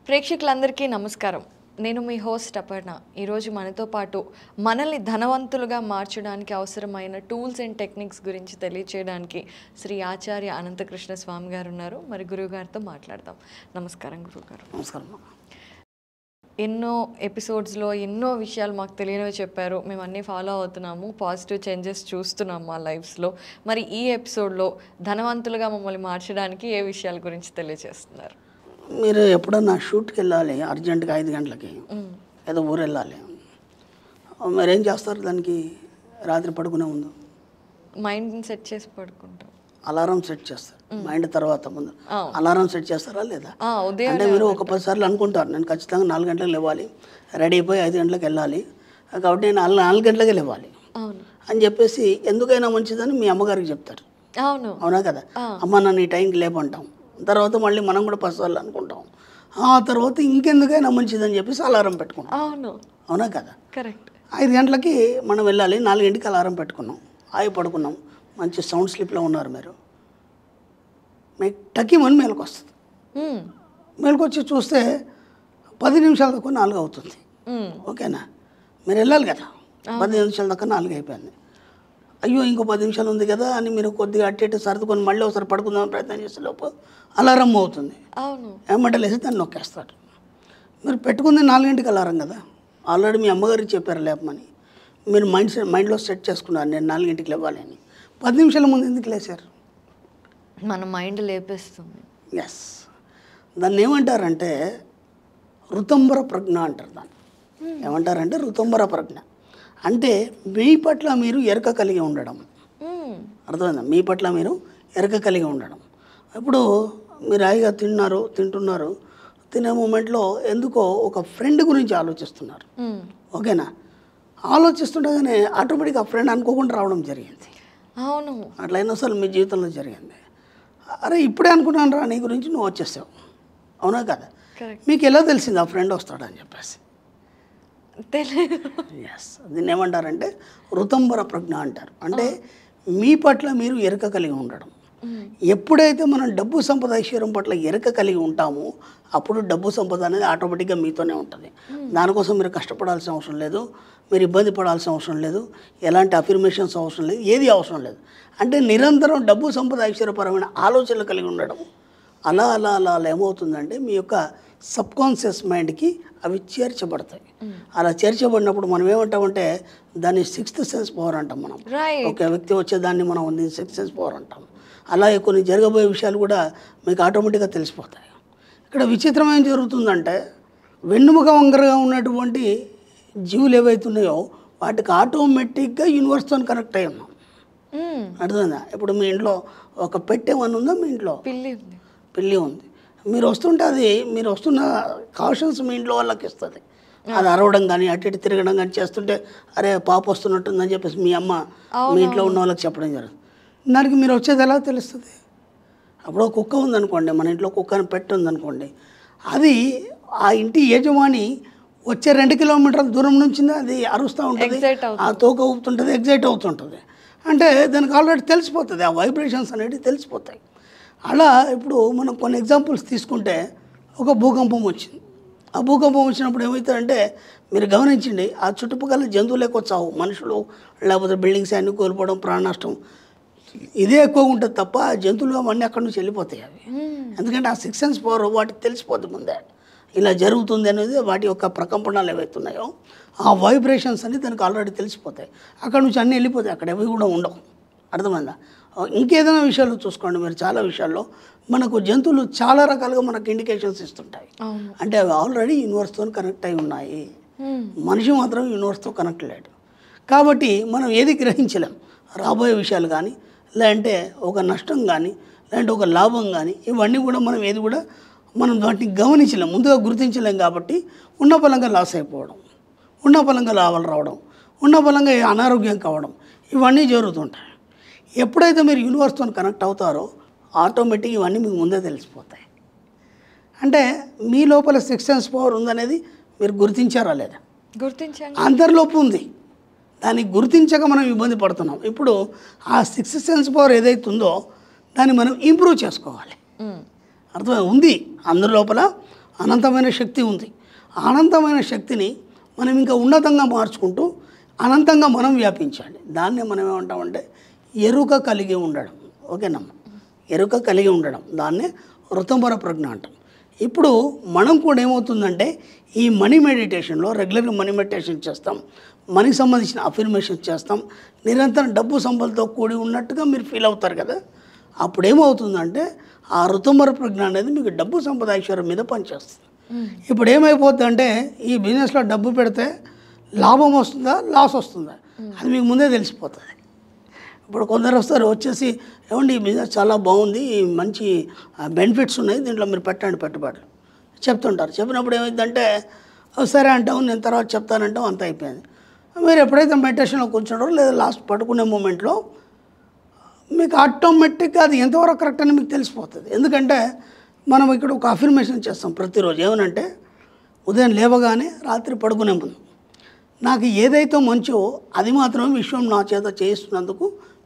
ప్రేక్షకులందరికీ నమస్కారం. నేను మీ హోస్ట్ అపర్ణ. ఈరోజు మనతో పాటు మనల్ని ధనవంతులుగా మార్చడానికి అవసరమైన టూల్స్ అండ్ టెక్నిక్స్ గురించి తెలియచేయడానికి శ్రీ ఆచార్య అనంతకృష్ణ స్వామి గారు ఉన్నారు. మరి గురువు గారితో మాట్లాడదాం. నమస్కారం గురువుగారు. నమస్కారం. ఎన్నో ఎపిసోడ్స్లో ఎన్నో విషయాలు మాకు తెలియనివి చెప్పారు. మేము అన్నీ ఫాలో అవుతున్నాము, పాజిటివ్ చేంజెస్ చూస్తున్నాము మా లైఫ్స్లో. మరి ఈ ఎపిసోడ్లో ధనవంతులుగా మమ్మల్ని మార్చడానికి ఏ విషయాల గురించి తెలియజేస్తున్నారు? మీరు ఎప్పుడన్నా షూట్కి వెళ్ళాలి అర్జెంటుగా 5 గంటలకి, ఏదో ఊరు వెళ్ళాలి, మీరేం చేస్తారు? దానికి రాత్రి పడుకునే ముందు మైండ్ని సెట్ చేసి పడుకుంటాం. అలారం సెట్ చేస్తారు. మైండ్ తర్వాత ముందు అలారం సెట్ చేస్తారా లేదా? ఉదయం అంటే మీరు ఒక 10 సార్లు అనుకుంటారు, నేను ఖచ్చితంగా 4 గంటలకు లేవాలి, రెడీ అయిపోయి 5 గంటలకు వెళ్ళాలి, కాబట్టి నేను 4 గంటలకే లేవాలి అని చెప్పేసి ఎందుకైనా మంచిదని మీ అమ్మగారికి చెప్తారు. అవునా కదా? అమ్మ నన్ను ఈ టైంకి లేపంటాం. తర్వాత మళ్ళీ మనం కూడా 10 సార్లు అనుకుంటాం. ఆ తర్వాత ఇంకెందుకైనా మంచిదని చెప్పేసి అలారం పెట్టుకున్నాం. అవునా కదా? కరెక్ట్. 5 గంటలకి మనం వెళ్ళాలి, 4ంటికి అలారం పెట్టుకున్నాం, ఆగి పడుకున్నాం, మంచి సౌండ్ స్లీప్లో ఉన్నారు. మీరు మీకు టకిమని మేలుకు వస్తుంది. మేలుకు వచ్చి చూస్తే 10 నిమిషాల దాకా 4 అవుతుంది. ఓకేనా? మీరు వెళ్ళాలి కదా, 10 నిమిషాల దాకా 4 అయిపోయింది. అయ్యో ఇంకో 10 నిమిషాలు ఉంది కదా అని మీరు కొద్దిగా అట్టి సర్దుకొని మళ్ళీ ఒకసారి పడుకుందామని ప్రయత్నం చేసే లోపు అలారం అవుతుంది. ఏమంటే లేసి దాన్ని నొక్కేస్తారు. మీరు పెట్టుకుంది 4ంటికి అలారం కదా, ఆల్రెడీ మీ అమ్మగారికి చెప్పారు లేపమని. మీరు మైండ్లో సెట్ చేసుకున్నారు నేను 4ంటికి లేవాలి అని. 10 నిమిషాల ముందు ఎందుకు లేచారు? మన మైండ్ లేపేస్తుంది. ఎస్, దాన్ని ఏమంటారంటే ఋతంబర ప్రజ్ఞ అంటారు. దాన్ని ఏమంటారంటే ఋతంబర ప్రజ్ఞ అంటే మీ పట్ల మీరు ఎరక కలిగి ఉండడం. అర్థమైందా? మీ పట్ల మీరు ఎరక కలిగి ఉండడం. ఇప్పుడు మీరు హాయిగా తింటున్నారు, తినే మూమెంట్లో ఎందుకో ఒక ఫ్రెండ్ గురించి ఆలోచిస్తున్నారు. ఓకేనా? ఆలోచిస్తుండగానే ఆటోమేటిక్గా ఆ ఫ్రెండ్ అనుకోకుండా రావడం జరిగింది. అవును, అట్లా ఎన్నోసార్లు మీ జీవితంలో జరిగింది. అరే ఇప్పుడే అనుకున్నాను రా నీ గురించి, నువ్వు వచ్చేసావు. అవునా కదా? మీకు ఎలా తెలిసింది ఆ ఫ్రెండ్ వస్తాడని చెప్పేసి? ఎస్, దీన్ని ఏమంటారంటే ఋతంబర ప్రజ్ఞ అంటారు. అంటే మీ పట్ల మీరు ఎరుక కలిగి ఉండడం. ఎప్పుడైతే మనం డబ్బు సంపద ఐశ్వర్యం పట్ల ఎరుక కలిగి ఉంటామో అప్పుడు డబ్బు సంపద అనేది ఆటోమేటిక్గా మీతోనే ఉంటుంది. దానికోసం మీరు కష్టపడాల్సిన అవసరం లేదు, మీరు ఇబ్బంది పడాల్సిన అవసరం లేదు, ఎలాంటి అఫర్మేషన్స్ అవసరం లేదు, ఏది అవసరం లేదు. అంటే నిరంతరం డబ్బు సంపద ఐశ్వర్యపరమైన ఆలోచనలు కలిగి ఉండడం. అలా అలా అలా అలా ఏమవుతుందంటే మీ యొక్క సబ్కాన్షియస్ మైండ్కి అవి చేర్చబడతాయి. అలా చేర్చబడినప్పుడు మనం ఏమంటామంటే దాన్ని 6th సెన్స్ పవర్ అంటాం. మనం ఒక వ్యక్తి వచ్చేదాన్ని మనం 6th సెన్స్ పవర్ అంటాం. అలాగే కొన్ని జరగబోయే విషయాలు కూడా మీకు ఆటోమేటిక్గా తెలిసిపోతాయి. ఇక్కడ విచిత్రం ఏం జరుగుతుందంటే వెన్నుముక వంకరగా ఉన్నటువంటి జీవులు ఏవైతున్నాయో వాటికి ఆటోమేటిక్గా యూనివర్స్తో కనెక్ట్ అయి ఉన్నాం. అర్థమైందా? ఇప్పుడు మీ ఇంట్లో ఒక పెట్టె ఏమన్నా ఉందా? మీ ఇంట్లో పిల్లి ఉంది. మీరు వస్తుంటే అది మీరు వస్తున్న కాషన్స్ మీ ఇంట్లో వాళ్ళకి ఇస్తుంది. అది అరవడం కానీ అటు ఇటు తిరగడం కానీ చేస్తుంటే అరే పాప వస్తున్నట్టుందని చెప్పేసి మీ అమ్మ మీ ఇంట్లో ఉన్న వాళ్ళకి చెప్పడం జరుగుతుంది. దానికి మీరు వచ్చేది ఎలా తెలుస్తుంది? అప్పుడు కుక్క ఉందనుకోండి, మన ఇంట్లో కుక్కని పెట్టి ఉందనుకోండి, అది ఆ ఇంటి యజమాని వచ్చే 2 కిలోమీటర్ల దూరం నుంచి అది అరుస్తూ ఉంటుంది, ఆ తోక ఊపుతుంటుంది, ఎగ్జైట్ అవుతుంటుంది. అంటే దానికి ఆల్రెడీ తెలిసిపోతుంది, ఆ వైబ్రేషన్స్ అనేవి తెలిసిపోతాయి. అలా ఇప్పుడు మనం కొన్ని ఎగ్జాంపుల్స్ తీసుకుంటే ఒక భూకంపం వచ్చింది. ఆ భూకంపం వచ్చినప్పుడు ఏమవుతుందంటే మీరు గమనించండి, ఆ చుట్టుపక్కల జంతువులు ఎక్కువ చావు, మనుషులు లేకపోతే బిల్డింగ్స్ అన్నీ కోల్పోవడం, ప్రాణ నష్టం ఇదే ఎక్కువ ఉంటుంది తప్ప జంతువులు అవన్నీ అక్కడి నుంచి వెళ్ళిపోతాయి అవి. ఎందుకంటే ఆ 6th సెన్స్ పవర్ వాటికి తెలిసిపోతుంది ముందే ఇలా జరుగుతుంది అనేది. వాటి యొక్క ప్రకంపనలు ఏవైతున్నాయో ఆ వైబ్రేషన్స్ అన్నీ దానికి ఆల్రెడీ తెలిసిపోతాయి. అక్కడ నుంచి అన్నీ వెళ్ళిపోతాయి, అక్కడ ఏవి కూడా ఉండవు. అర్థమైందా? ఇంకేదైనా విషయాలు చూసుకోండి, మీరు చాలా విషయాల్లో మనకు జంతువులు చాలా రకాలుగా మనకు ఇండికేషన్స్ ఇస్తుంటాయి. అంటే అవి ఆల్రెడీ యూనివర్స్తో కనెక్ట్ అయి ఉన్నాయి. మనిషి మాత్రం యూనివర్స్తో కనెక్ట్ లేడు. కాబట్టి మనం ఏది గ్రహించలేం. రాబోయే విషయాలు కానీ, లేదంటే ఒక నష్టం కానీ, లేదంటే ఒక లాభం కానీ, ఇవన్నీ కూడా మనం ఏది కూడా మనం వాటిని గమనించలేం, ముందుగా గుర్తించలేం. కాబట్టి ఉన్న పలంగా లాస్ అయిపోవడం, ఉన్న పలంగా లాభాలు రావడం, ఉన్న పలంగా అనారోగ్యం కావడం, ఇవన్నీ జరుగుతుంటాయి. ఎప్పుడైతే మీరు యూనివర్స్తో కనెక్ట్ అవుతారో ఆటోమేటిక్ ఇవన్నీ మీకు ముందే తెలిసిపోతాయి. అంటే మీ లోపల 6th సెన్స్ పవర్ ఉందనేది మీరు గుర్తించారా లేదా? అంతర్లోపు ఉంది, దాన్ని గుర్తించక మనం ఇబ్బంది పడుతున్నాం. ఇప్పుడు ఆ 6th సెన్స్ పవర్ ఏదైతే ఉందో దాన్ని మనం ఇంప్రూవ్ చేసుకోవాలి. అర్థం ఉంది, అందరి లోపల అనంతమైన శక్తి ఉంది. అనంతమైన శక్తిని మనం ఇంకా ఉన్నతంగా మార్చుకుంటూ అనంతంగా మనం వ్యాపించాలి. దాన్నే మనం ఏమంటామంటే ఎరుక కలిగి ఉండడం. ఓకేనమ్మా, ఎరుక కలిగి ఉండడం, దాన్నే ఋతంబర ప్రజ్ఞ అంటాం. ఇప్పుడు మనం కూడా ఏమవుతుందంటే ఈ మనీ మెడిటేషన్లో రెగ్యులర్గా మనీ మెడిటేషన్ చేస్తాం, మనీకి సంబంధించిన అఫర్మేషన్స్ చేస్తాం, నిరంతరం డబ్బు సంపదతో కూడి ఉన్నట్టుగా మీరు ఫీల్ అవుతారు కదా. అప్పుడు ఏమవుతుందంటే ఆ ఋతంబర ప్రజ్ఞ అనేది మీకు డబ్బు సంపద ఐశ్వర్యం మీద పనిచేస్తుంది. ఇప్పుడు ఏమైపోద్ది అంటే ఈ బిజినెస్లో డబ్బు పెడితే లాభం వస్తుందా లాస్ వస్తుందా అది మీకు ముందే తెలిసిపోతుంది. ఇప్పుడు కొందరు వస్తారు వచ్చేసి, ఏమండి ఈ బిజినెస్ చాలా బాగుంది, మంచి బెనిఫిట్స్ ఉన్నాయి, దీంట్లో మీరు పెట్టండి పెట్టుబడులు చెప్తుంటారు. చెప్పినప్పుడు ఏమైందంటే సరే అంటాం, నేను తర్వాత చెప్తానంటాం, అంత అయిపోయింది. మీరు ఎప్పుడైతే మెడిటేషన్లో కూర్చుంటారో లేదా లాస్ట్ పడుకునే మూమెంట్లో మీకు ఆటోమేటిక్గా అది ఎంతవరకు కరెక్ట్ అని మీకు తెలిసిపోతుంది. ఎందుకంటే మనం ఇక్కడ ఒక అఫర్మేషన్ చేస్తాం ప్రతిరోజు. ఏమనంటే ఉదయం లేవగానే రాత్రి పడుకునే ముందు నాకు ఏదైతే మంచో అది మాత్రమే విశ్వం నా చేత చేయిస్తున్నందుకు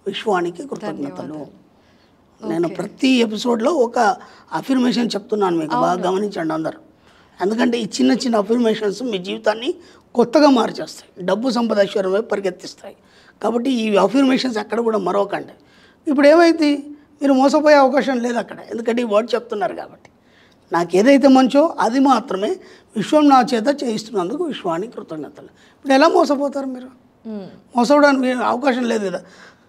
విశ్వానికి కృతజ్ఞతలు. నేను ప్రతి ఎపిసోడ్లో ఒక అఫర్మేషన్ చెప్తున్నాను, మీకు బాగా గమనించండి అందరు. ఎందుకంటే ఈ చిన్న చిన్న అఫర్మేషన్స్ మీ జీవితాన్ని కొత్తగా మార్చేస్తాయి, డబ్బు సంపద ఐశ్వర్యం వైపు పరిగెత్తిస్తాయి. కాబట్టి ఈ అఫర్మేషన్స్ ఎక్కడ కూడా మరొకండి. ఇప్పుడు ఏమైంది, మీరు మోసపోయే అవకాశం లేదు అక్కడ, ఎందుకంటే ఈ వర్డ్ చెప్తున్నారు కాబట్టి. నాకు ఏదైతే మంచో అది మాత్రమే విశ్వం నా చేత చేయిస్తున్నందుకు విశ్వానికి కృతజ్ఞతలు. ఇప్పుడు ఎలా మోసపోతారు మీరు? మోసపోవడానికి అవకాశం లేదు కదా.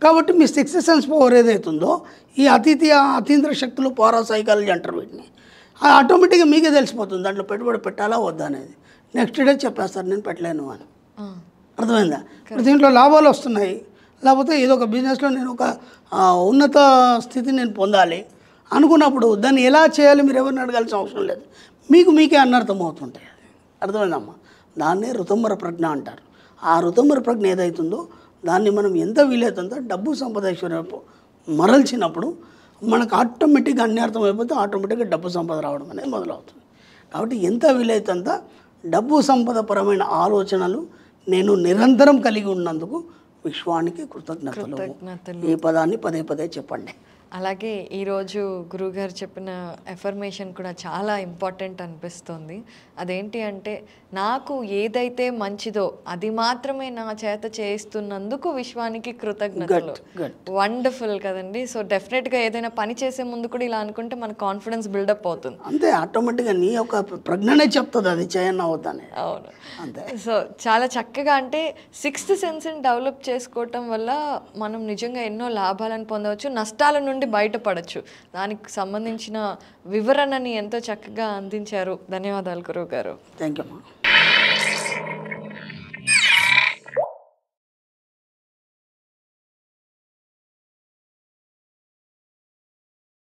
కాబట్టి మీ సిక్స్త్ సెన్స్ పవర్ ఏదైతుందో ఈ అతీంద్ర శక్తులు పారాసైకాలజీ అంటారు వీటిని, అది ఆటోమేటిక్గా మీకే తెలిసిపోతుంది దాంట్లో పెట్టుబడి పెట్టాలా వద్దా అనేది. నెక్స్ట్ డే చెప్పేస్తారు నేను పెట్టలేను అని. అర్థమైందా? ఇప్పుడు దీంట్లో లాభాలు వస్తున్నాయి, లేకపోతే ఏదో ఒక బిజినెస్లో నేను ఒక ఉన్నత స్థితిని నేను పొందాలి అనుకున్నప్పుడు దాన్ని ఎలా చేయాలి మీరు ఎవరిని అడగాల్సిన అవసరం లేదు, మీకు మీకే అన్నర్థం అవుతుంటాయి. అది అర్థమైందమ్మా? దాన్నే ఋతంబర ప్రజ్ఞ అంటారు. ఆ ఋతంబర ప్రజ్ఞ ఏదైతుందో దాన్ని మనం ఎంత వీలైతుందో డబ్బు సంపద ఐశ్వర్యం మరల్చినప్పుడు మనకు ఆటోమేటిక్గా అన్ని అర్థం అయిపోతే ఆటోమేటిక్గా డబ్బు సంపద రావడం అనేది మొదలవుతుంది. కాబట్టి ఎంత వీలైతంత డబ్బు సంపద పరమైన ఆలోచనలు నేను నిరంతరం కలిగి ఉన్నందుకు విశ్వానికి కృతజ్ఞతలు. ఈ పదాన్ని పదే పదే చెప్పండి. అలాగే ఈరోజు గురువుగారు చెప్పిన ఎఫర్మేషన్ కూడా చాలా ఇంపార్టెంట్ అనిపిస్తుంది. అదేంటి అంటే నాకు ఏదైతే మంచిదో అది మాత్రమే నా చేత చేయిస్తున్నందుకు విశ్వానికి కృతజ్ఞతలు. వండర్ఫుల్ కదండి. సో డెఫినెట్గా ఏదైనా పని చేసే ముందు కూడా ఇలా అనుకుంటే మన కాన్ఫిడెన్స్ బిల్డప్ అవుతుంది. అంతే, ఆటోమేటిక్గా నీ యొక్క ప్రజ్ఞనే చెప్తుంది అది చేయన్న అవుతానే. అవును, అంతే. సో చాలా చక్కగా అంటే సిక్స్త్ సెన్స్ని డెవలప్ చేసుకోవటం వల్ల మనం నిజంగా ఎన్నో లాభాలను పొందవచ్చు, నష్టాల నుండి బయటపడచ్చు. దానికి సంబంధించిన వివరణని ఎంతో చక్కగా అందించారు. ధన్యవాదాలు గురువు గారు. Thank you.